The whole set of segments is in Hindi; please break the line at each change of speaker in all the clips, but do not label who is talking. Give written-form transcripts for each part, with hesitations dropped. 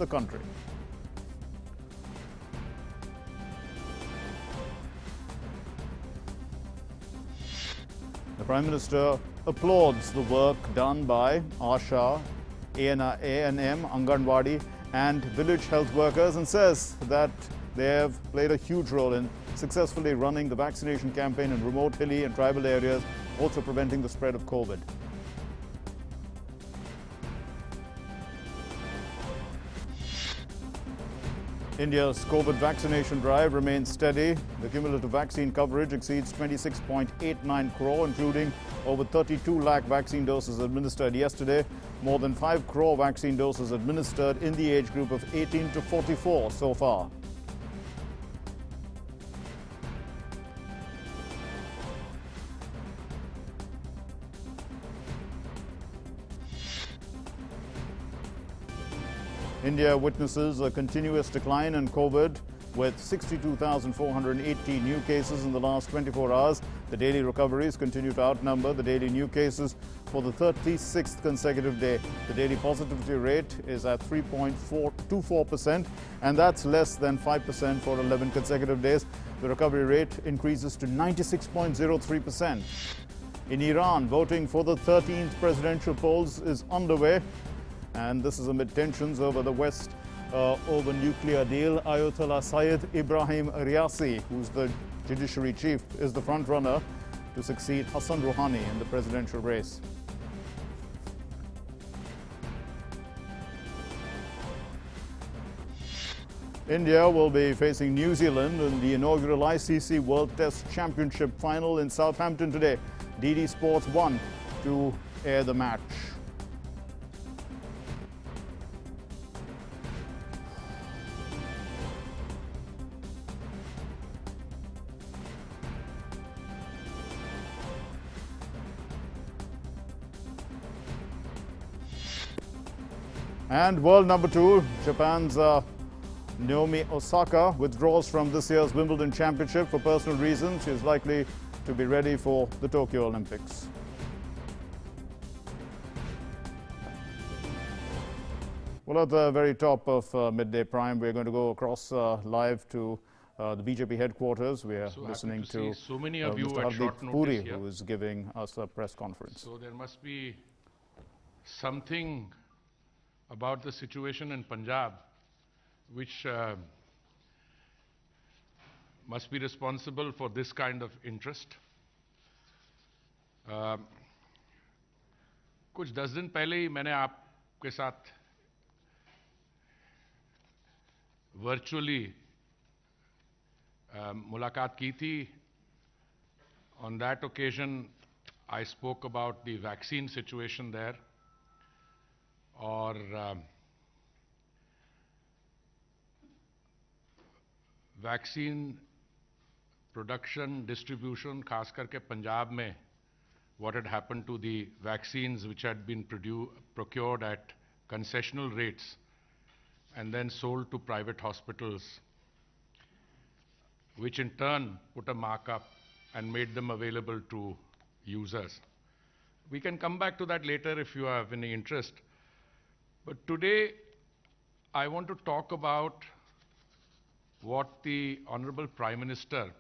the country. The Prime Minister applauds the work done by ASHA, A&M, Anganwadi and village health workers and says that they have played a huge role in successfully running the vaccination campaign in remote, hilly and tribal areas, also preventing the spread of COVID. India's COVID vaccination drive remains steady. The cumulative vaccine coverage exceeds 26.89 crore, including over 32 lakh vaccine doses administered yesterday. More than 5 crore vaccine doses administered in the age group of 18 to 44 so far. India witnesses a continuous decline in COVID with 62,480 new cases in the last 24 hours. The daily recoveries continue to outnumber the daily new cases for the 36th consecutive day. The daily positivity rate is at 3.24%, and that's less than 5% for 11 consecutive days. The recovery rate increases to 96.03%. In Iran, voting for the 13th presidential polls is underway. And this is amid tensions over the West over nuclear deal. Ayatollah Sayyid Ibrahim Raisi, who's the judiciary chief, is the front runner to succeed Hassan Rouhani in the presidential race. India will be facing New Zealand in the inaugural ICC World Test Championship final in Southampton today. DD Sports 1 to air the match. And world number 2, Japan's Naomi Osaka withdraws from this year's Wimbledon Championship for personal reasons. She is likely to be ready for the Tokyo Olympics. Well, at the very top of Midday Prime, we're going to go across live to the BJP headquarters. We are listening to
so many of you
Mr.
at
Hardeep
short
Puri,
notice here.
who is giving us a press conference.
So there must be something about the situation in Punjab which must be responsible for this kind of interest. कुछ 10 दिन पहले ही मैंने आपके साथ वर्चुअली मुलाकात की थी. On that occasion, I spoke about the vaccine situation there. और वैक्सीन प्रोडक्शन डिस्ट्रीब्यूशन खास करके पंजाब में what had happened to the vaccines which had been procured at concessional rates and then sold to private hospitals, which in turn put a markup and made them available to users. We can come back to that later if you have any interest. But today, I want to talk about what the Honorable Prime Minister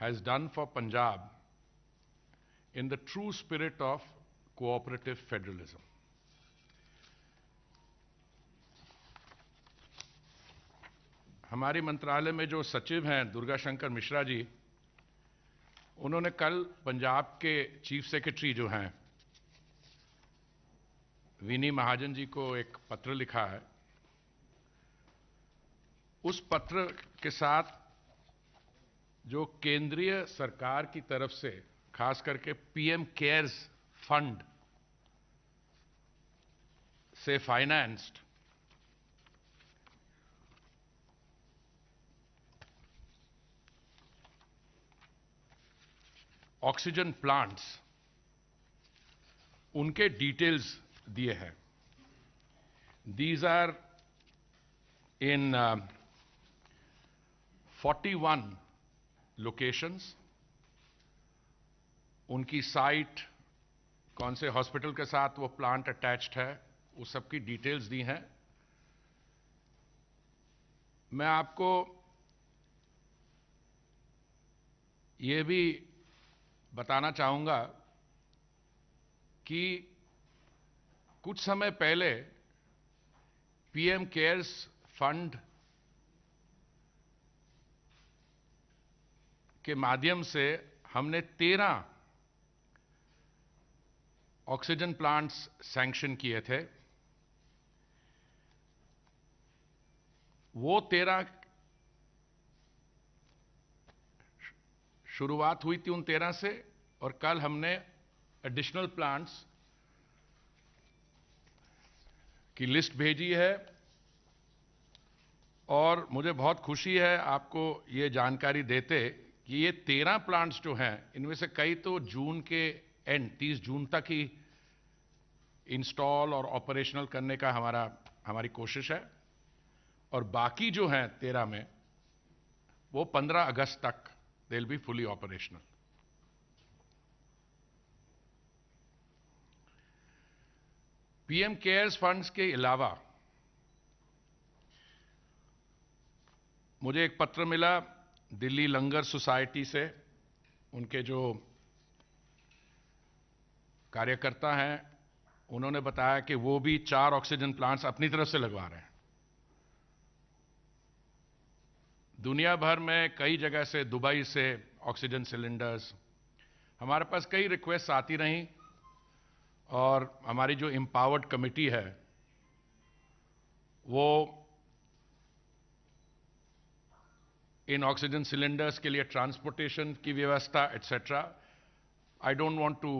has done for Punjab in the true spirit of cooperative federalism. हमारे मंत्रालय में जो सचिव हैं दुर्गा शंकर मिश्रा जी, उन्होंने कल पंजाब के चीफ सेक्रेटरी जो हैं विनी महाजन जी को एक पत्र लिखा है. उस पत्र के साथ जो केंद्रीय सरकार की तरफ से खास करके पीएम केयर्स फंड से फाइनेंस्ड ऑक्सीजन प्लांट्स, उनके डिटेल्स दिए हैं. These are in 41 locations. उनकी साइट, कौन से हॉस्पिटल के साथ वो प्लांट अटैच्ड है, वो सब की डिटेल्स दी हैं. मैं आपको ये भी बताना चाहूंगा कि कुछ समय पहले पीएम केयर्स फंड के माध्यम से हमने 13 ऑक्सीजन प्लांट्स सैंक्शन किए थे। वो 13 शुरुआत हुई थी उन 13 से, और कल हमने एडिशनल प्लांट्स की लिस्ट भेजी है। और मुझे बहुत खुशी है आपको ये जानकारी देते कि ये 13 प्लांट्स जो हैं, इनमें से कई तो जून के एंड 30 जून तक ही इंस्टॉल और ऑपरेशनल करने का हमारी कोशिश है, और बाकी जो हैं 13 में वो 15 अगस्त तक they will be fully operational. PM cares funds के अलावा मुझे एक पत्र मिला दिल्ली लंगर सोसाइटी से। उनके जो कार्यकर्ता हैं उन्होंने बताया कि वो भी 4 ऑक्सीजन प्लांट्स अपनी तरफ से लगवा रहे हैं। दुनिया भर में कई जगह से, दुबई से ऑक्सीजन सिलेंडर्स, हमारे पास कई रिक्वेस्ट आती रहीं, और हमारी जो एम्पावर्ड कमिटी है वो इन ऑक्सीजन सिलेंडर्स के लिए ट्रांसपोर्टेशन की व्यवस्था etcetera, I don't want to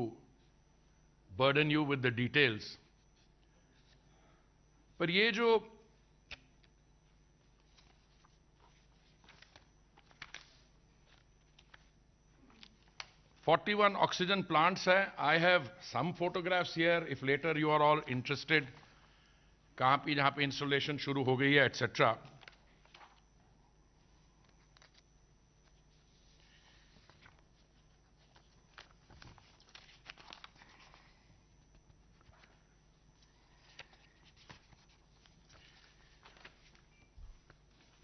burden you with the details, पर ये जो 41 ऑक्सीजन प्लांट्स है, I have some photographs here if later you are all interested, कहां पे जहां पे इंस्टॉलेशन शुरू हो गई है etcetera.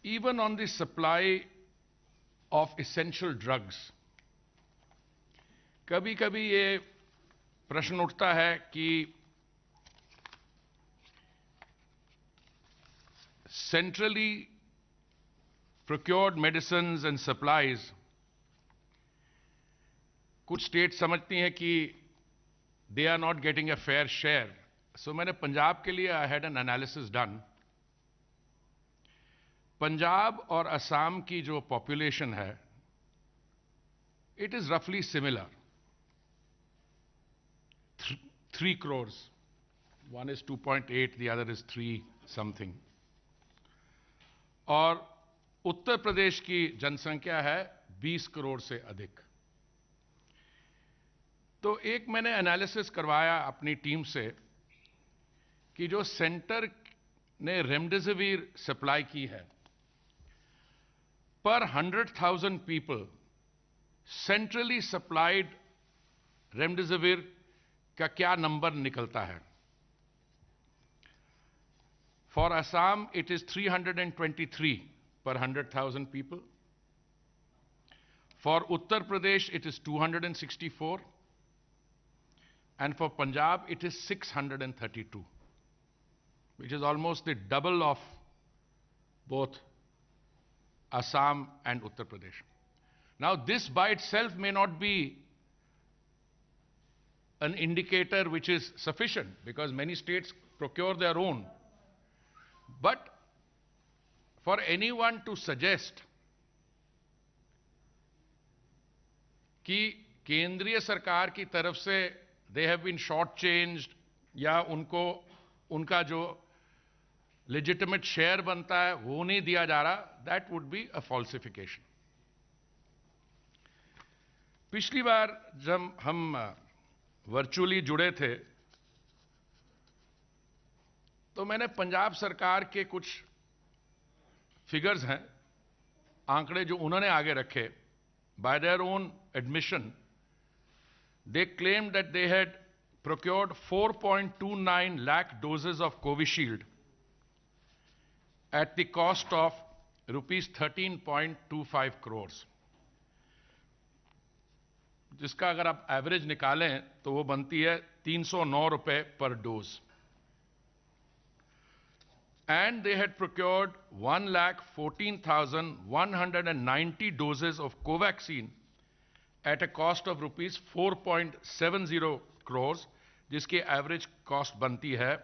Even on the supply of essential drugs, कभी-कभी ये प्रश्न उठता है कि centrally procured medicines and supplies, कुछ स्टेट समझती हैं कि they are not getting a fair share. So मैंने पंजाब के लिए I had an analysis done. Punjab और असम की जो पॉपुलेशन है, it is roughly similar. 3 crores. One is 2.8, the other is 3 something. और उत्तर प्रदेश की जनसंख्या है 20 करोड़ से अधिक। तो एक मैंने एनालिसिस करवाया अपनी टीम से कि जो सेंटर ने रेमडेसिविर सप्लाई की है, पर 100,000 people सेंट्रली सप्लाइड रेमडेसिविर का क्या नंबर निकलता है। For Assam it is 323 per 100,000 people. For Uttar Pradesh it is 264, and for Punjab it is 632, which is almost the double of both Assam and Uttar Pradesh. Now this by itself may not be an indicator which is sufficient, because many states procure their own. But for anyone to suggest कि केंद्रीय सरकार की तरफ से they have been shortchanged या उनको उनका जो legitimate share बनता है वो नहीं दिया जा रहा, that would be a falsification. पिछली बार जब हम वर्चुअली जुड़े थे तो मैंने पंजाब सरकार के कुछ फिगर्स हैं, आंकड़े जो उन्होंने आगे रखे। By their own admission, they claimed that they had procured 4.29 lakh doses of Covishield at the cost of rupees 13.25 crore, जिसका अगर आप एवरेज निकालें तो वो बनती है 309 रुपए पर dose. And they had procured 1,14,190 doses of Covaxin at a cost of rupees 4.70 crores, जिसकी एवरेज कॉस्ट बनती है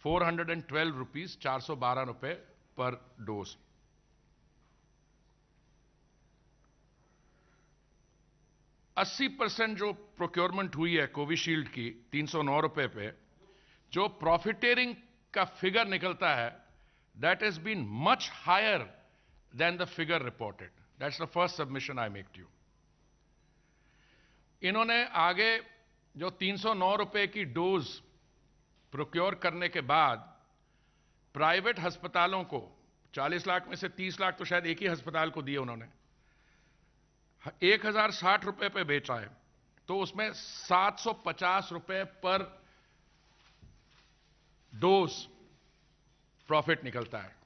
412 रुपीज, 412 रुपए पर डोज. %80 जो प्रोक्योरमेंट हुई है कोविशील्ड की 309 रुपए पे, जो प्रॉफिटेरिंग का फिगर निकलता है, that has been much higher than the figure reported. That's the first submission I make to you. इन्होंने आगे जो 309 रुपए की डोज प्रोक्योर करने के बाद प्राइवेट अस्पतालों को 40 लाख में से 30 लाख तो शायद एक ही अस्पताल को दिए उन्होंने, 1060 रुपए पे बेचा है, तो उसमें 750 रुपए पर डोज प्रॉफिट निकलता है.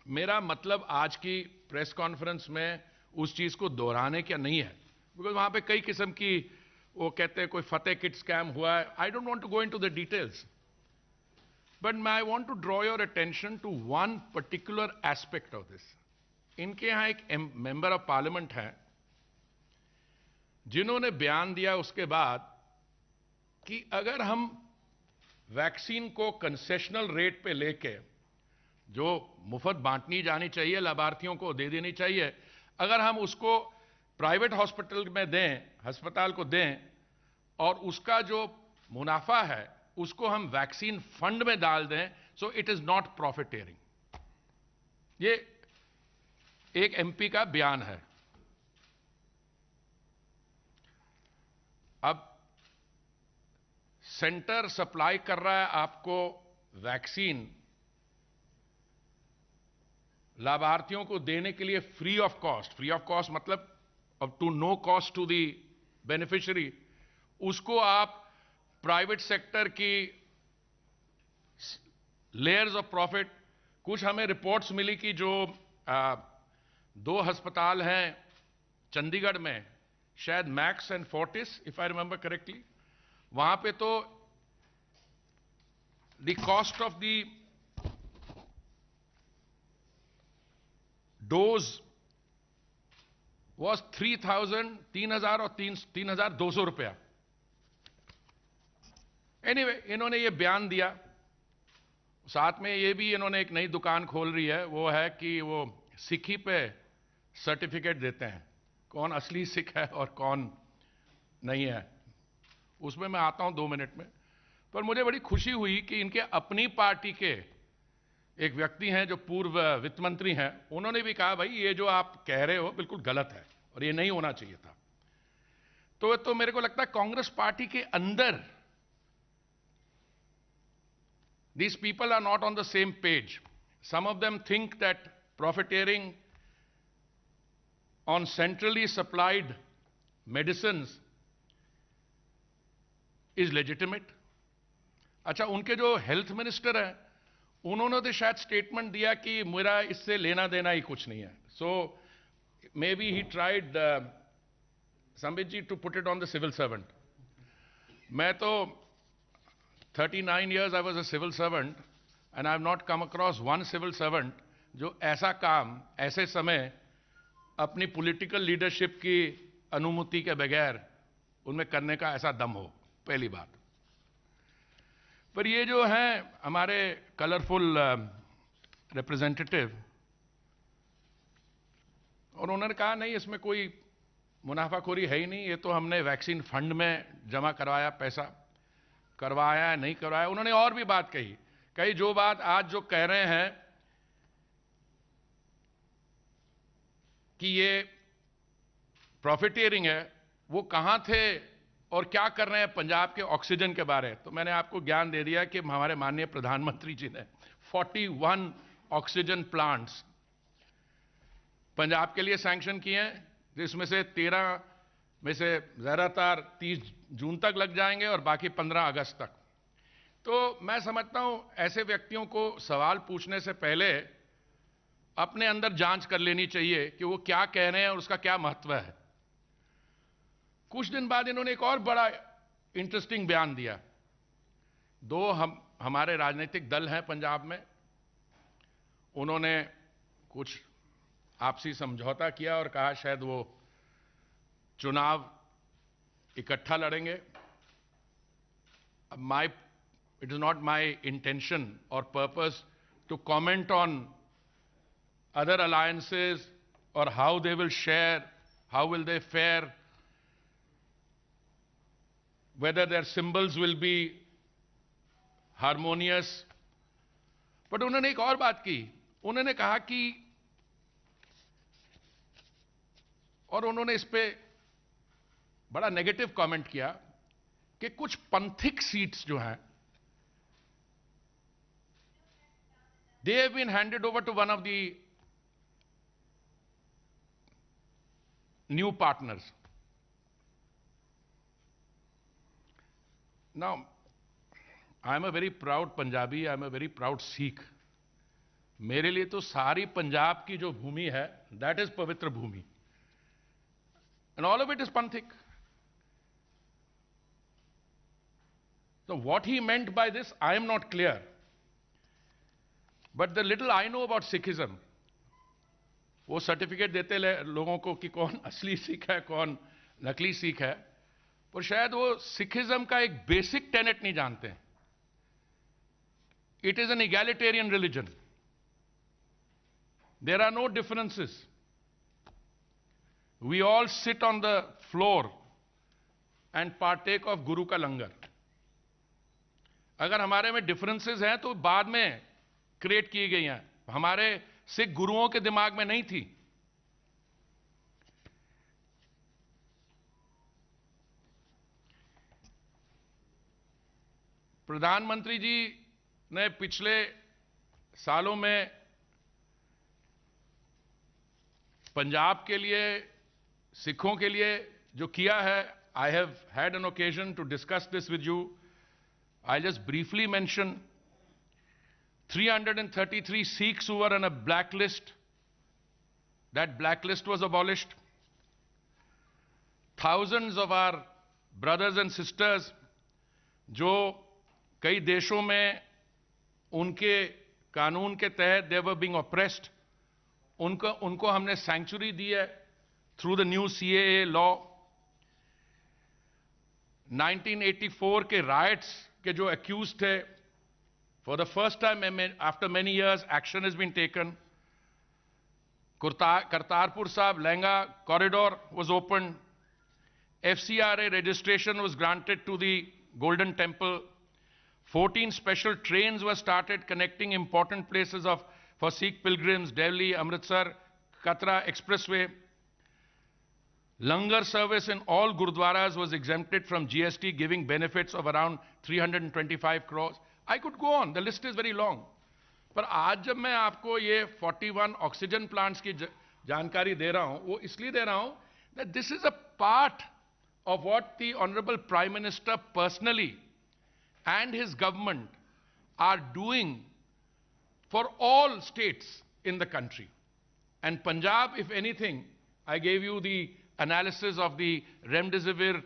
मेरा मतलब आज की प्रेस कॉन्फ्रेंस में उस चीज को दोहराने का नहीं है, बिकॉज वहां पे कई किस्म की वो कहते हैं कोई फतेह किट स्कैम हुआ है. I don't want to go into the details, but I want to draw your attention to one particular aspect of this. इनके यहां एक मेंबर ऑफ पार्लियामेंट है जिन्होंने बयान दिया उसके बाद कि अगर हम वैक्सीन को कंसेशनल रेट पे लेके, जो मुफ्त बांटनी जानी चाहिए, लाभार्थियों को दे देनी चाहिए, अगर हम उसको प्राइवेट हॉस्पिटल में दें, अस्पताल को दें, और उसका जो मुनाफा है उसको हम वैक्सीन फंड में डाल दें, सो इट इज नॉट प्रॉफिटेरिंग. ये एक एमपी का बयान है. अब सेंटर सप्लाई कर रहा है आपको वैक्सीन, लाभार्थियों को देने के लिए free of cost. Free of cost मतलब अब to no cost to the beneficiary. उसको आप प्राइवेट सेक्टर की लेयर्स ऑफ प्रॉफिट, कुछ हमें रिपोर्ट्स मिली कि जो 2 अस्पताल हैं चंडीगढ़ में, शायद max and Fortis if I remember correctly, वहां पे तो the cost of the dose was 3,000 और 3,200 रुपया. एनीवे, इन्होंने ये बयान दिया. साथ में ये भी इन्होंने एक नई दुकान खोल रही है, वो है कि वो सिखी पे सर्टिफिकेट देते हैं, कौन असली सिख है और कौन नहीं है. उसमें मैं आता हूं 2 मिनट में. पर मुझे बड़ी खुशी हुई कि इनके अपनी पार्टी के एक व्यक्ति हैं जो पूर्व वित्त मंत्री हैं, उन्होंने भी कहा भाई ये जो आप कह रहे हो बिल्कुल गलत है और ये नहीं होना चाहिए था. तो मेरे को लगता है कांग्रेस पार्टी के अंदर these people are not on the same page. Some of them think that profiteering on centrally supplied medicines is legitimate. अच्छा, उनके जो हेल्थ मिनिस्टर हैं उन्होंने तो शायद स्टेटमेंट दिया कि मेरा इससे लेना देना ही कुछ नहीं है. So maybe he tried Sambit ji to put it on the civil servant. मैं तो 39 years I was a civil servant and I have not come across one civil servant जो ऐसा काम ऐसे समय अपनी पॉलिटिकल लीडरशिप की अनुमति के बगैर उनमें करने का ऐसा दम हो. पहली बात. पर ये जो हैं हमारे कलरफुल रिप्रेजेंटेटिव, और उन्होंने कहा नहीं इसमें कोई मुनाफाखोरी है ही नहीं, ये तो हमने वैक्सीन फंड में जमा करवाया, पैसा करवाया नहीं करवाया. उन्होंने और भी बात कही जो बात आज जो कह रहे हैं कि ये प्रॉफिटेरिंग है, वो कहां थे और क्या कर रहे हैं पंजाब के ऑक्सीजन के बारे. तो मैंने आपको ज्ञान दे दिया कि हमारे माननीय प्रधानमंत्री जी ने 41 ऑक्सीजन प्लांट्स पंजाब के लिए सैंक्शन किए हैं, जिसमें से 13 में से ज्यादातर 30 जून तक लग जाएंगे और बाकी 15 अगस्त तक. तो मैं समझता हूं ऐसे व्यक्तियों को सवाल पूछने से पहले अपने अंदर जांच कर लेनी चाहिए कि वो क्या कह रहे हैं और उसका क्या महत्व है। कुछ दिन बाद इन्होंने एक और बड़ा इंटरेस्टिंग बयान दिया। दो हमारे राजनीतिक दल हैं पंजाब में, उन्होंने कुछ आपसी समझौता किया और कहा शायद वो चुनाव इकट्ठा लड़ेंगे। It is not my intention or purpose to comment on other alliances or how they will share, how will they fare, whether their symbols will be harmonious. But उन्होंने एक और बात की, उन्होंने कहा कि, और उन्होंने इस पे बड़ा नेगेटिव कमेंट किया कि कुछ पंथिक सीट्स जो हैं, they have been handed over to one of the new partners. Now, I am a very proud Punjabi, I am a very proud Sikh. मेरे लिए तो सारी पंजाब की जो भूमि है, that is पवित्र भूमि. And all of it is Panthik. So what he meant by this, I am not clear. But the little I know about Sikhism, वो सर्टिफिकेट देते लोगों को कि कौन असली सिख है, कौन नकली सिख है, और शायद वो सिखिज्म का एक बेसिक टेनेट नहीं जानते हैं. It is an egalitarian religion. There are no differences. We all sit on the floor and partake of गुरु का लंगर. अगर हमारे में डिफरेंसेस हैं तो बाद में क्रिएट की गई हैं, हमारे सिख गुरुओं के दिमाग में नहीं थी. प्रधानमंत्री जी ने पिछले सालों में पंजाब के लिए, सिखों के लिए जो किया है, I have had an occasion to discuss this with you. I'll just briefly mention 333 Sikhs who were on a blacklist. That blacklist was abolished. Thousands of our brothers and sisters जो कई देशों में उनके कानून के तहत they were being oppressed, उनको हमने सैंक्चुरी दी है through the new CAA law. 1984 के riots के जो accused थे, for the first time after many years action has been taken. Kartarpur Sahib Lehenga corridor was opened. FCRA registration was granted to the Golden Temple. 14 special trains were started connecting important places for Sikh pilgrims, Delhi, Amritsar, Katra Expressway. Langar service in all Gurudwaras was exempted from GST, giving benefits of around 325 crores. I could go on, the list is very long. पर आज जब मैं आपको ये 41 ऑक्सीजन प्लांट्स की जानकारी दे रहा हूं, वो इसलिए दे रहा हूं that this is a part of what the Honorable Prime Minister personally and his government are doing for all states in the country. And Punjab, if anything, I gave you the analysis of the remdesivir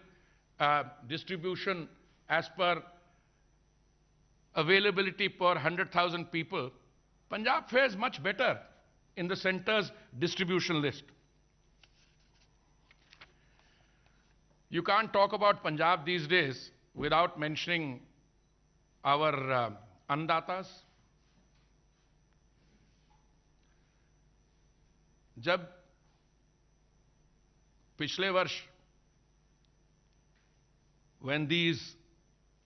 distribution as per availability per 100,000 people. Punjab fares much better in the center's distribution list. You can't talk about Punjab these days without mentioning our अन्नदातास. जब पिछले वर्ष when these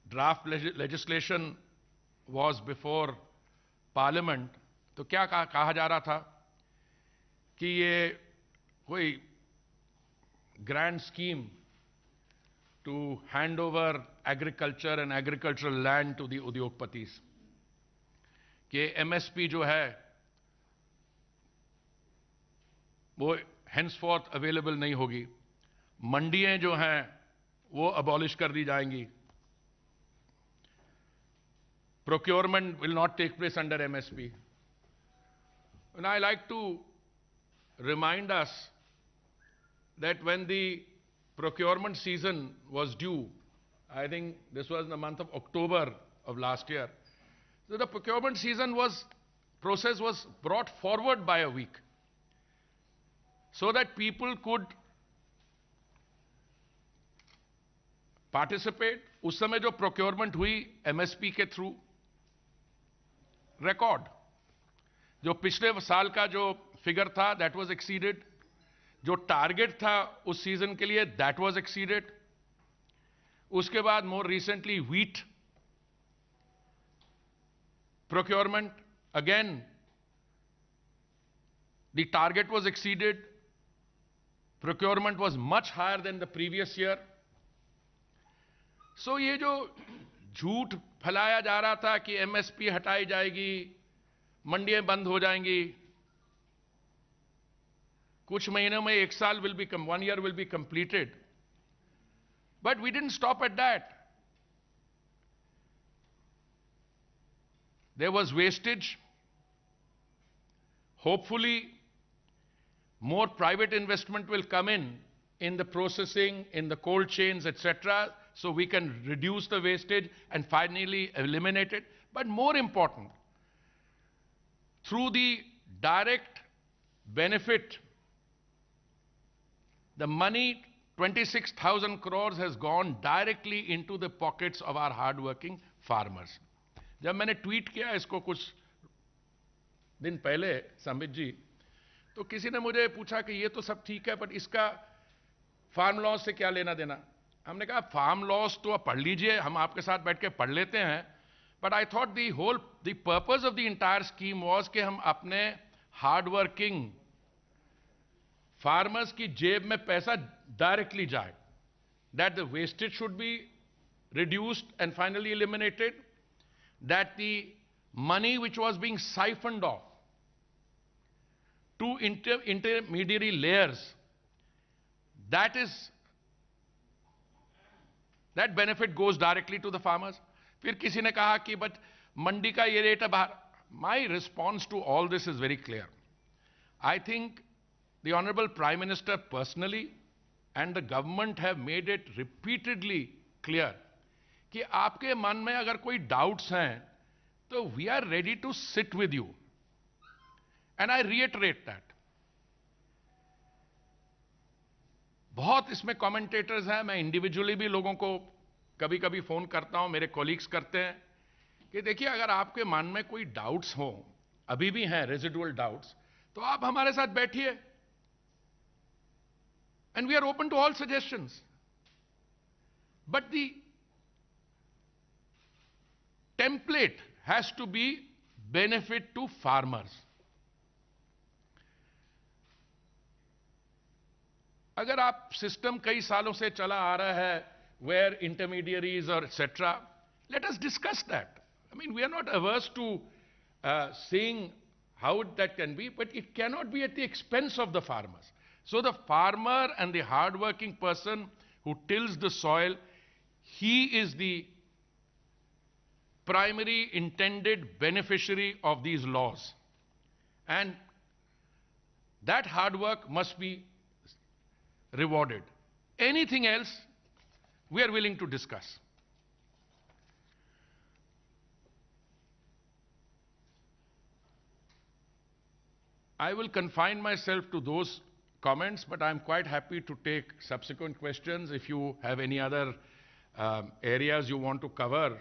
draft legislation was before parliament, तो क्या कहा जा रहा था कि ये कोई grand scheme to hand over agriculture and agricultural land to the उद्योगपतिस, कि MSP जो है वो henceforth available नहीं होगी, मंडियां जो हैं वो abolish कर दी जाएंगी, procurement will not take place under MSP. And I like to remind us that when the procurement season was due, I think this was in the month of October of last year, so the procurement season process was brought forward by a week so that people could participate. उस समय जो procurement हुई MSP के through, record, जो पिछले साल का जो figure था that was exceeded, जो target था उस season के लिए that was exceeded. उसके बाद more recently wheat procurement, again the target was exceeded, procurement was much higher than the previous year. So ये जो झूठ फैलाया जा रहा था कि MSP हटाई जाएगी, मंडियां बंद हो जाएंगी, कुछ महीनों में एक साल will be 1 year will be completed, but we didn't stop at that. There was wastage. Hopefully more private investment will come in the processing, in the cold chains, etc., so we can reduce the wastage and finally eliminate it. But more important, through the direct benefit, the money, 26,000 crores has gone directly into the pockets of our hardworking farmers. जब मैंने ट्वीट किया इसको कुछ दिन पहले संबित जी, तो किसी ने मुझे पूछा कि ये तो सब ठीक है, पर इसका फार्म लॉस से क्या लेना देना। हमने कहा फार्म लॉस तो आप पढ़ लीजिए, हम आपके साथ बैठ के पढ़ लेते हैं, but I thought the purpose of the entire scheme was कि हम अपने हार्ड वर्किंग फार्मर्स की जेब में पैसा डायरेक्टली जाए, that the wastage should be reduced and finally eliminated, that the money which was being siphoned off to intermediary layers, that benefit goes directly to the farmers. फिर किसी ने कहा कि बट मंडी का ये रेट है बाहर. My response to all this is very clear. I think the Honorable Prime Minister personally and the government have made it repeatedly clear कि आपके मन में अगर कोई डाउट्स हैं तो we are ready to sit with you, and I reiterate that. बहुत इसमें कमेंटेटर्स हैं, मैं इंडिविजुअली भी लोगों को कभी कभी फोन करता हूं, मेरे कॉलीग्स करते हैं कि देखिए अगर आपके मन में कोई डाउट्स हो, अभी भी हैं रेजिडुअल डाउट्स, तो आप हमारे साथ बैठिए, and we are open to all suggestions. But the template has to be benefit to farmers. अगर आप सिस्टम कई सालों से चला आ रहा है where intermediaries or etc., let us discuss that. I mean, we are not averse to seeing how that can be, but it cannot be at the expense of the farmers. So the farmer and the hardworking person who tills the soil, he is the primary intended beneficiary of these laws, and that hard work must be rewarded. Anything else we are willing to discuss. I will confine myself to those comments, but I'm quite happy to take subsequent questions. If you have any other areas you want to cover,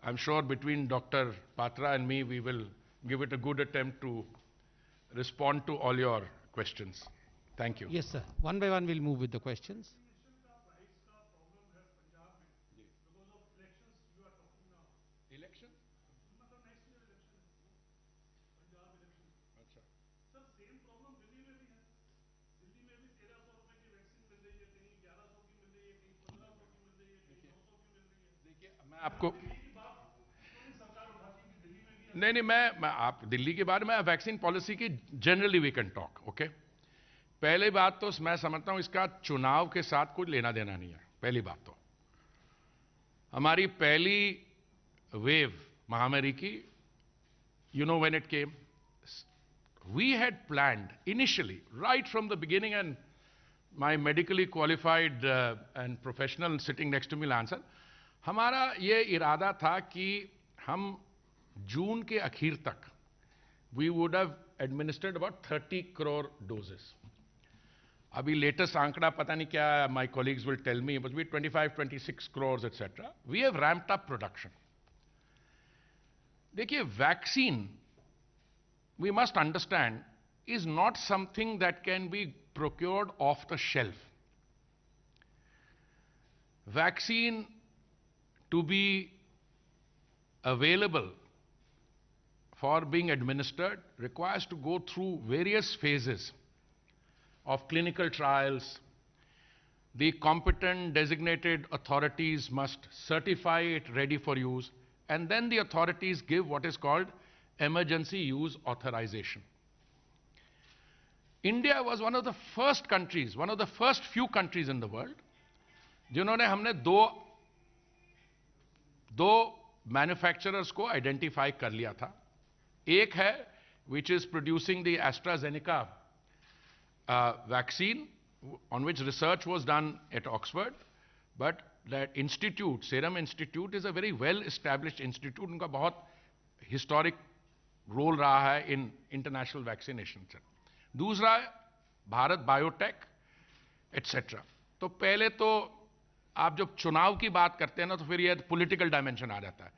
I'm sure between Dr. Patra and me, we will give it a good attempt to respond to all your questions. Thank you.
Yes, sir. One by one, we'll move with the questions.
Election? मैं आपको नहीं, मैं आप दिल्ली के बारे में वैक्सीन पॉलिसी की generally we can talk. Okay, पहली बात तो मैं समझता हूं इसका चुनाव के साथ कुछ लेना देना नहीं है. पहली बात तो हमारी पहली वेव महामारी की, you know when it came, we had planned initially, right from the beginning, and my medically qualified and professional sitting next to me will answer, हमारा ये इरादा था कि हम जून के आखिर तक we would have administered about 30 crore doses. अभी लेटेस्ट आंकड़ा पता नहीं क्या, my colleagues will tell me, but we 25, 26 crores, etc. We have ramped up production. देखिए, vaccine, we must understand, is not something that can be procured off the shelf. Vaccine to be available for being administered requires to go through various phases of clinical trials. The competent designated authorities must certify it ready for use, and then the authorities give what is called emergency use authorization. India was one of the first countries, one of the first few countries in the world, जिन्होंने हमने दो मैन्युफैक्चरर्स को आइडेंटिफाई कर लिया था. एक है which is producing the AstraZeneca vaccine, on which research was done at Oxford, but that institute, Serum Institute, is a very well-established institute. उनका बहुत historic role रहा है in international vaccination. दूसरा भारत बायोटेक एटसेट्रा. तो पहले तो आप जब चुनाव की बात करते हैं ना, तो फिर ये पॉलिटिकल डायमेंशन आ जाता है.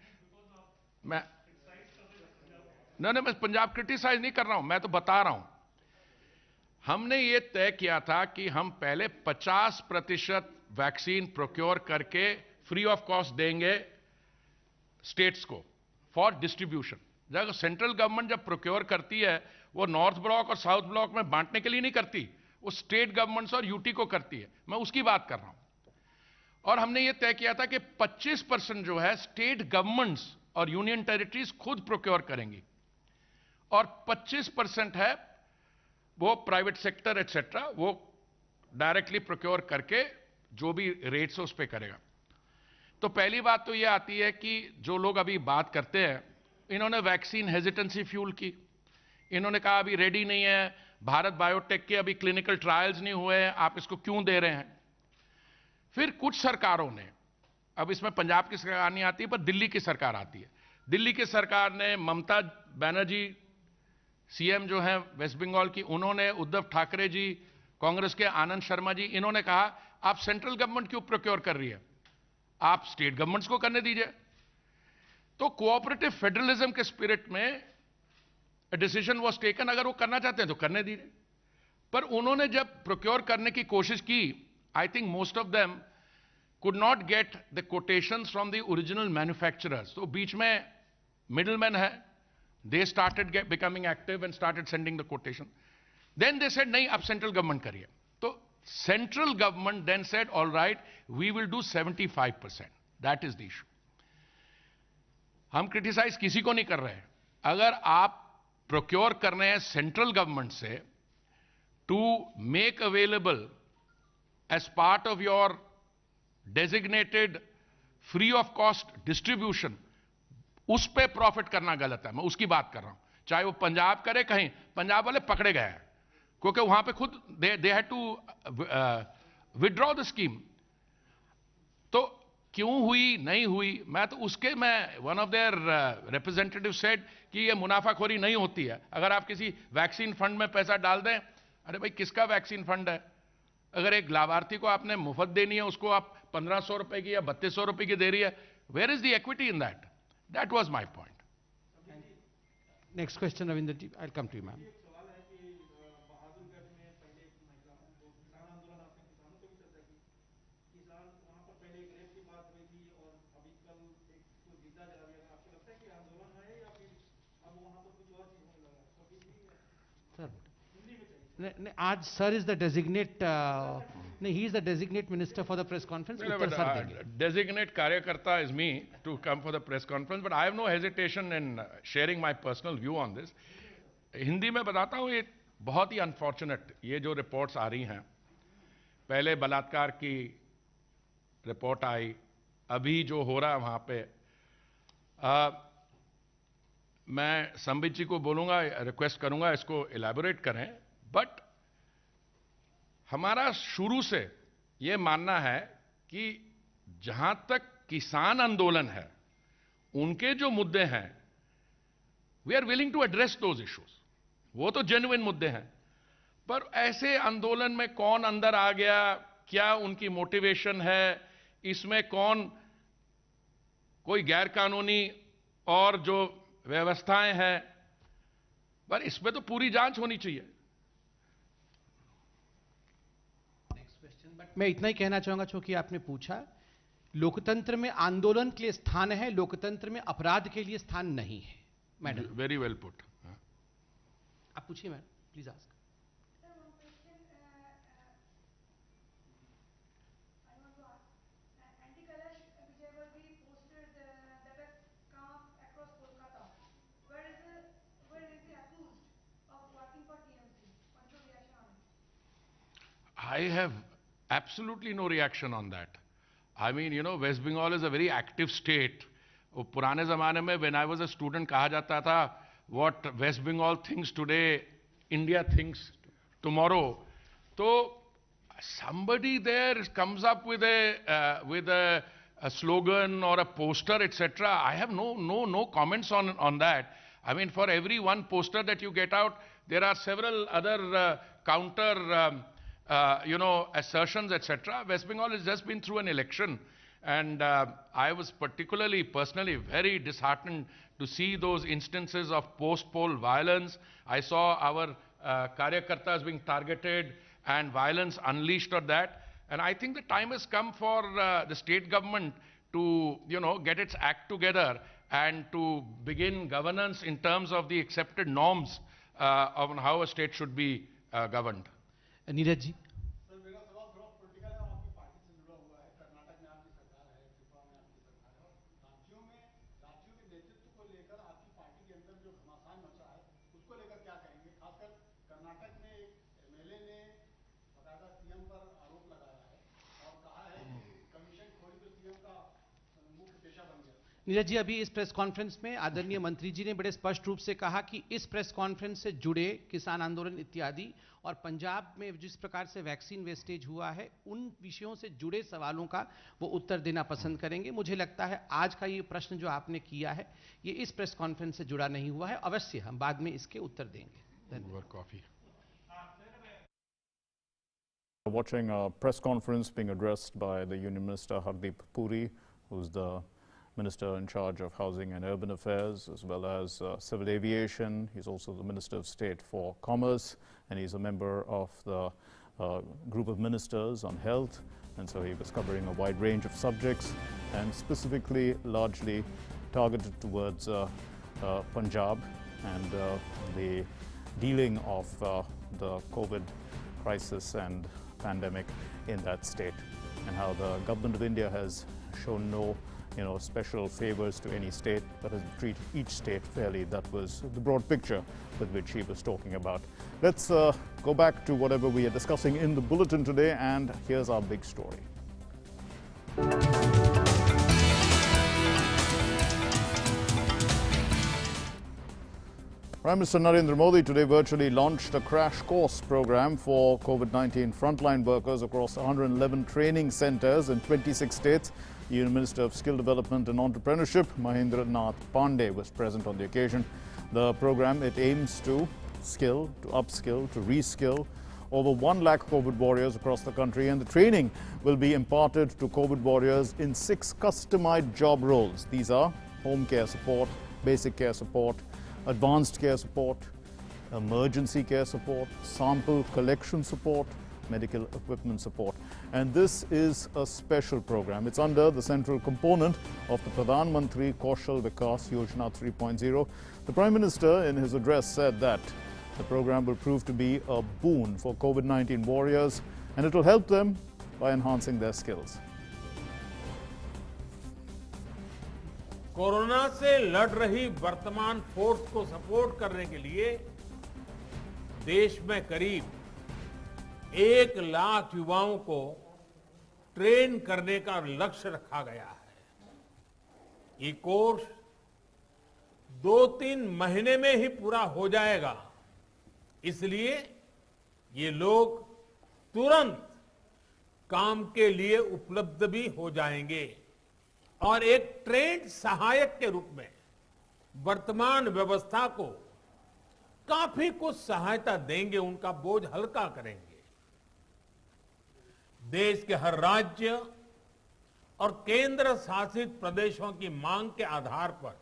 मैं पंजाब क्रिटिसाइज नहीं कर रहा हूं, मैं तो बता रहा हूं. हमने ये तय किया था कि हम पहले 50% वैक्सीन प्रोक्योर करके फ्री ऑफ कॉस्ट देंगे स्टेट्स को फॉर डिस्ट्रीब्यूशन. जब सेंट्रल गवर्नमेंट जब प्रोक्योर करती है, वो नॉर्थ ब्लॉक और साउथ ब्लॉक में बांटने के लिए नहीं करती, वो स्टेट गवर्नमेंट्स और यूटी को करती है. मैं उसकी बात कर रहा हूं. और हमने ये तय किया था कि 25% जो है स्टेट गवर्नमेंट्स और यूनियन टेरिटरीज खुद प्रोक्योर करेंगी, और 25% है वो प्राइवेट सेक्टर एटसेट्रा वो डायरेक्टली प्रोक्योर करके जो भी रेट्स है उस पर करेगा. तो पहली बात तो ये आती है कि जो लोग अभी बात करते हैं, इन्होंने वैक्सीन हेजिटेंसी फ्यूल की. इन्होंने कहा अभी रेडी नहीं है, भारत बायोटेक के अभी क्लिनिकल ट्रायल्स नहीं हुए हैं, आप इसको क्यों दे रहे हैं. फिर कुछ सरकारों ने, अब इसमें पंजाब की सरकार नहीं आती पर दिल्ली की सरकार आती है. दिल्ली की सरकार ने ममता बनर्जी सीएम जो है वेस्ट बंगाल की, उन्होंने, उद्धव ठाकरे जी, कांग्रेस के आनंद शर्मा जी, इन्होंने कहा आप सेंट्रल गवर्नमेंट क्यों प्रोक्योर कर रही है, आप स्टेट गवर्नमेंट्स को करने दीजिए. तो कोऑपरेटिव फेडरलिज्म के स्पिरिट में डिसीजन वाज टेकन, अगर वो करना चाहते हैं तो करने दीजिए. पर उन्होंने जब प्रोक्योर करने की कोशिश की, I think most of them could not get the quotations from the original manufacturers. तो बीच में मिडलमैन है, they started becoming active and started sending the quotation. Then they said nahi, ab central government kariye. So central government then said, all right, we will do 75%. That is the issue. हम criticize किसी को नहीं कर रहे हैं. अगर आप procure कर रहे हैं central government से to make available as part of your designated free of cost distribution, उस पे प्रॉफिट करना गलत है. मैं उसकी बात कर रहा हूं. चाहे वो पंजाब करे, कहीं पंजाब वाले पकड़े गए हैं क्योंकि वहां पे खुद they had to withdraw the scheme. तो क्यों हुई नहीं हुई, मैं तो उसके मैं one of their representative said कि ये मुनाफाखोरी नहीं होती है. अगर आप किसी वैक्सीन फंड में पैसा डाल दें, अरे भाई किसका वैक्सीन फंड है. अगर एक लाभार्थी को आपने मुफ्त देनी है, उसको आप 1500 रुपए की या 3200 रुपए की दे रही है, where is the equity in that. That was my point.
Next question, Ravinder ji. I'll come to you, ma'am. Sir, आज sir is the designate. He is the designate minister for the press conference.
Designate कार्यकर्ता is me to come for the press conference, but I have no hesitation in sharing my personal view on this. Hindi में बताता हूँ, ये बहुत ही अनफॉर्चुनेट ये जो रिपोर्ट्स आ रही हैं. पहले बलात्कार की रिपोर्ट आई, अभी जो हो रहा है वहाँ पे, मैं संबित जी को बोलूंगा, रिक्वेस्ट करूंगा इसको इलैबोरेट करें, बट हमारा शुरू से यह मानना है कि जहां तक किसान आंदोलन है, उनके जो मुद्दे हैं, we are willing to address those issues. वो तो जेन्युइन मुद्दे हैं, पर ऐसे आंदोलन में कौन अंदर आ गया, क्या उनकी मोटिवेशन है, इसमें कौन कोई गैर कानूनी और जो व्यवस्थाएं हैं, पर इसमें तो पूरी जांच होनी चाहिए।
बट मैं इतना ही कहना चाहूंगा, चूंकि आपने पूछा, लोकतंत्र में आंदोलन के लिए स्थान है, लोकतंत्र में अपराध के लिए स्थान नहीं है। Madam,
very well put.
आप पूछिए madam, please ask.
I have absolutely no reaction on that. I mean, you know, West Bengal is a very active state. वो पुराने जमाने में when I was a student कहा जाता था, what West Bengal thinks today, India thinks tomorrow. So somebody there comes up with a slogan or a poster, etc. I have no comments on that. I mean, for every one poster that you get out, there are several other counter assertions, etc. West Bengal has just been through an election, and I was personally very disheartened to see those instances of post-poll violence. I saw our karyakartas being targeted and violence unleashed on that. And I think the time has come for the state government to, get its act together and to begin governance in terms of the accepted norms on how a state should be governed.
Neeraj ji.
Sir, मेरा सवाल थोड़ा पॉलिटिकल है, आपकी पार्टी से जुड़ा हुआ है। कर्नाटक में आपकी सरकार है, त्रिपुरा में आपकी सरकार है, और राज्यों के नेतृत्व को लेकर आपकी पार्टी के अंदर जो घमासान मचा है, उसको लेकर क्या कहेंगे? खासकर कर्नाटक में एक एमएलए ने बकायदा सीएम पर आरोप लगाया है और कहा है कि कमीशन खोरी तो सीएम का मुख्य पेशा बन गया।
नीरज जी, अभी इस प्रेस कॉन्फ्रेंस में आदरणीय मंत्री जी ने बड़े स्पष्ट रूप से कहा कि इस प्रेस कॉन्फ्रेंस से जुड़े किसान आंदोलन इत्यादि और पंजाब में जिस प्रकार से वैक्सीन वेस्टेज हुआ है, उन विषयों से जुड़े सवालों का वो उत्तर देना पसंद करेंगे। मुझे लगता है आज का ये प्रश्न जो आपने किया है, ये इस प्रेस कॉन्फ्रेंस से जुड़ा नहीं हुआ है। अवश्य हम बाद में इसके उत्तर देंगे।
Coffee.
Watching a press conference being addressed by the Union Minister Hardeep Puri, who's the Minister in charge of Housing and Urban Affairs, as well as Civil Aviation. He's also the Minister of State for Commerce, and he's a member of the group of ministers on health. And so he was covering a wide range of subjects, and specifically largely targeted towards Punjab and the dealing of the COVID crisis and pandemic in that state, and how the government of India has shown no special favors to any state, but has treated each state fairly. That was the broad picture with which he was talking about. Let's go back to whatever we are discussing in the bulletin today, and here's our big story. Prime Minister Narendra Modi today virtually launched a crash course program for COVID-19 frontline workers across 111 training centers in 26 states. Union Minister of Skill Development and Entrepreneurship, Mahendra Nath Pandey, was present on the occasion. The program, it aims to skill, to upskill, to reskill over 1 lakh COVID warriors across the country, and the training will be imparted to COVID warriors in 6 customized job roles. These are home care support, basic care support, advanced care support, emergency care support, sample collection support, medical equipment support. And this is a special program. It's under the central component of the Pradhan Mantri Kaushal Vikas Yojana 3.0. The Prime Minister in his address said that the program will prove to be a boon for COVID-19 warriors, and it will help them by enhancing their skills.
Corona से लड़ रही वर्तमान फोर्स को सपोर्ट करने के लिए देश में करीब 1 लाख युवाओं को ट्रेन करने का लक्ष्य रखा गया है। ये कोर्स 2-3 महीने में ही पूरा हो जाएगा। इसलिए ये लोग तुरंत काम के लिए उपलब्ध भी हो जाएंगे और एक ट्रेंड सहायक के रूप में वर्तमान व्यवस्था को काफी कुछ सहायता देंगे, उनका बोझ हल्का करेंगे। देश के हर राज्य और केंद्र शासित प्रदेशों की मांग के आधार पर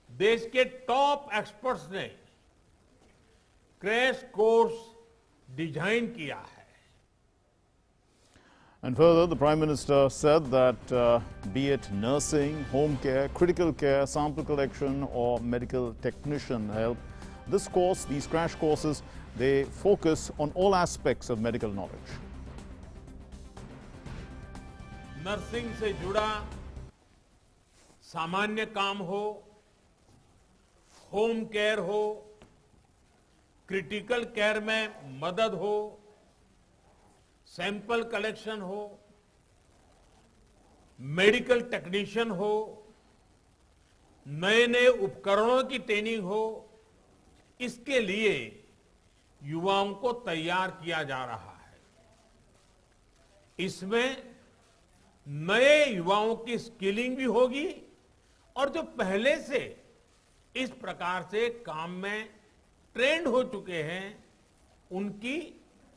देश के टॉप एक्सपर्ट्स ने क्रैश कोर्स डिजाइन किया है।
And further, the Prime Minister said that be it nursing, home care, critical care, sample collection or medical technician help, this course, these crash courses, they focus on all aspects of medical knowledge.
Nursing से जुड़ा सामान्य काम हो, होम केयर हो, क्रिटिकल केयर में मदद हो, सैंपल कलेक्शन हो, मेडिकल टेक्नीशियन हो, नए नए उपकरणों की ट्रेनिंग हो, इसके लिए युवाओं को तैयार किया जा रहा है। इसमें नए युवाओं की स्किलिंग भी होगी और जो पहले से इस प्रकार से काम में ट्रेंड हो चुके हैं उनकी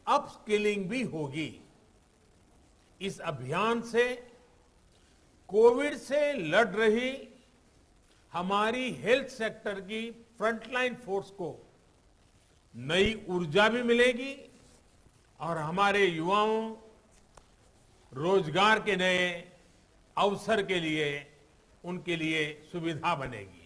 अपस्किलिंग भी होगी। इस अभियान से कोविड से लड़ रही हमारी हेल्थ सेक्टर की फ्रंटलाइन फोर्स को नई ऊर्जा भी मिलेगी और हमारे युवाओं रोजगार के नए अवसर के लिए उनके लिए सुविधा बनेगी।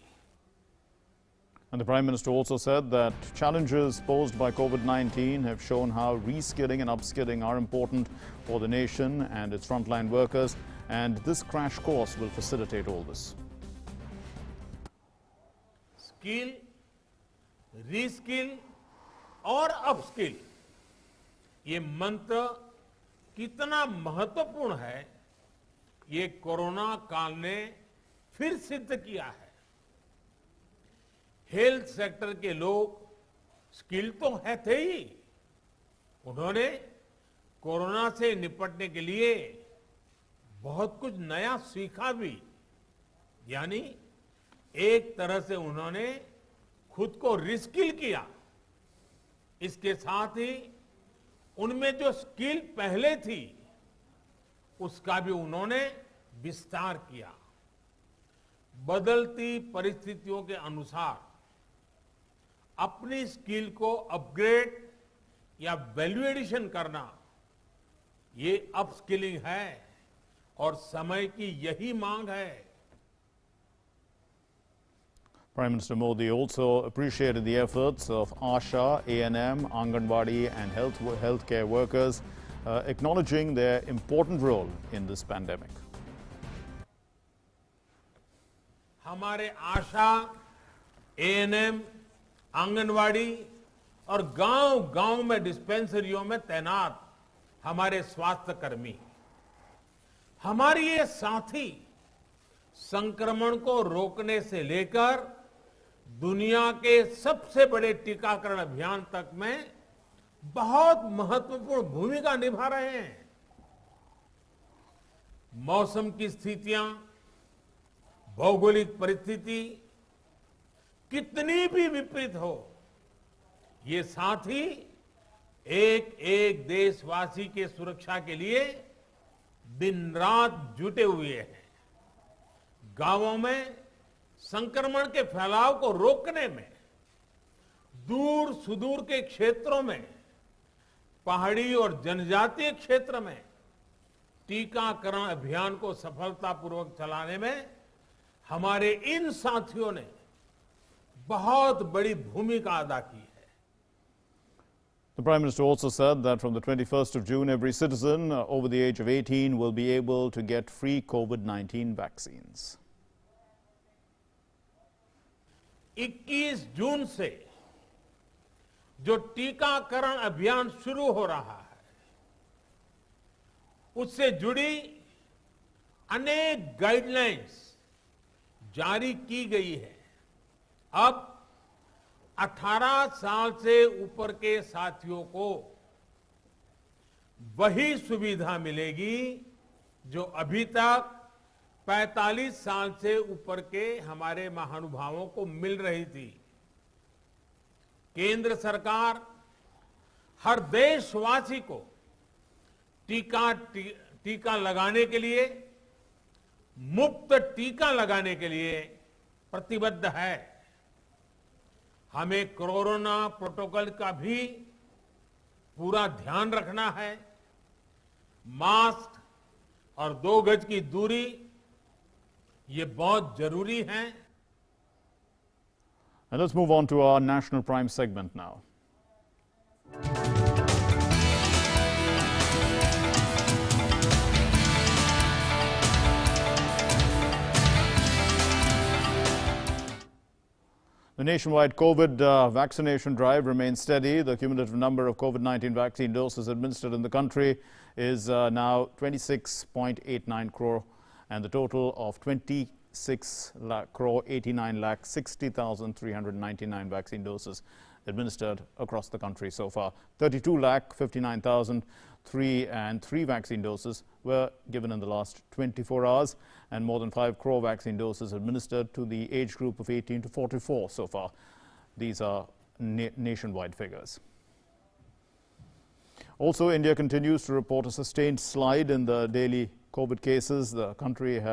And the Prime Minister also said that challenges posed by COVID-19 have shown how reskilling and upskilling are important for the nation and its frontline workers, and this crash course will facilitate all this.
Skill, reskill और अपस्किल, ये मंत्र कितना महत्वपूर्ण है, ये कोरोना काल ने फिर सिद्ध किया है। हेल्थ सेक्टर के लोग स्किल तो है थे ही, उन्होंने कोरोना से निपटने के लिए बहुत कुछ नया सीखा भी, यानी एक तरह से उन्होंने खुद को रिस्किल किया। इसके साथ ही उनमें जो स्किल पहले थी उसका भी उन्होंने विस्तार किया। बदलती परिस्थितियों के अनुसार अपनी स्किल को अपग्रेड या वैल्यू एडिशन करना, ये अपस्किलिंग है और समय की यही मांग है।
Prime Minister Modi also appreciated the efforts of ASHA, ANM, Anganwadi and healthcare workers, acknowledging their important role in this pandemic.
हमारे आशा, ANM, आंगनवाड़ी और गांव-गांव में डिस्पेंसरियों में तैनात हमारे स्वास्थ्य कर्मी, हमारे ये साथी संक्रमण को रोकने से लेकर दुनिया के सबसे बड़े टीकाकरण अभियान तक में बहुत महत्वपूर्ण भूमिका निभा रहे हैं। मौसम की स्थितियां, भौगोलिक परिस्थिति कितनी भी विपरीत हो, ये साथी एक एक देशवासी के सुरक्षा के लिए दिन रात जुटे हुए हैं। गांवों में संक्रमण के फैलाव को रोकने में, दूर सुदूर के क्षेत्रों में, पहाड़ी और जनजातीय क्षेत्र में टीकाकरण अभियान को सफलतापूर्वक चलाने में हमारे इन साथियों ने बहुत बड़ी भूमिका अदा की है।
The Prime Minister also said that from the 21st of June, every citizen over the age of 18 will be able to get free COVID-19 vaccines.
21 जून से जो टीकाकरण अभियान शुरू हो रहा है, उससे जुड़ी अनेक गाइडलाइंस जारी की गई है। अब 18 साल से ऊपर के साथियों को वही सुविधा मिलेगी जो अभी तक 45 साल से ऊपर के हमारे महानुभावों को मिल रही थी। केंद्र सरकार हर देशवासी को टीका लगाने के लिए, मुफ्त टीका लगाने के लिए प्रतिबद्ध है। हमें कोरोना प्रोटोकॉल का भी पूरा ध्यान रखना है। मास्क और 2 गज की दूरी ये बहुत जरूरी है।
And let's move on to our National Prime segment now. The nationwide COVID vaccination drive remains steady. The cumulative number of COVID-19 vaccine doses administered in the country is now 26.89 crore, and the total of 26 crore 89 lakh 60,399 vaccine doses administered across the country so far. 32 lakh 59,003 vaccine doses were given in the last 24 hours, and more than 5 crore vaccine doses administered to the age group of 18 to 44 so far. These are nationwide figures. Also, India continues to report a sustained slide in the daily COVID cases. The country has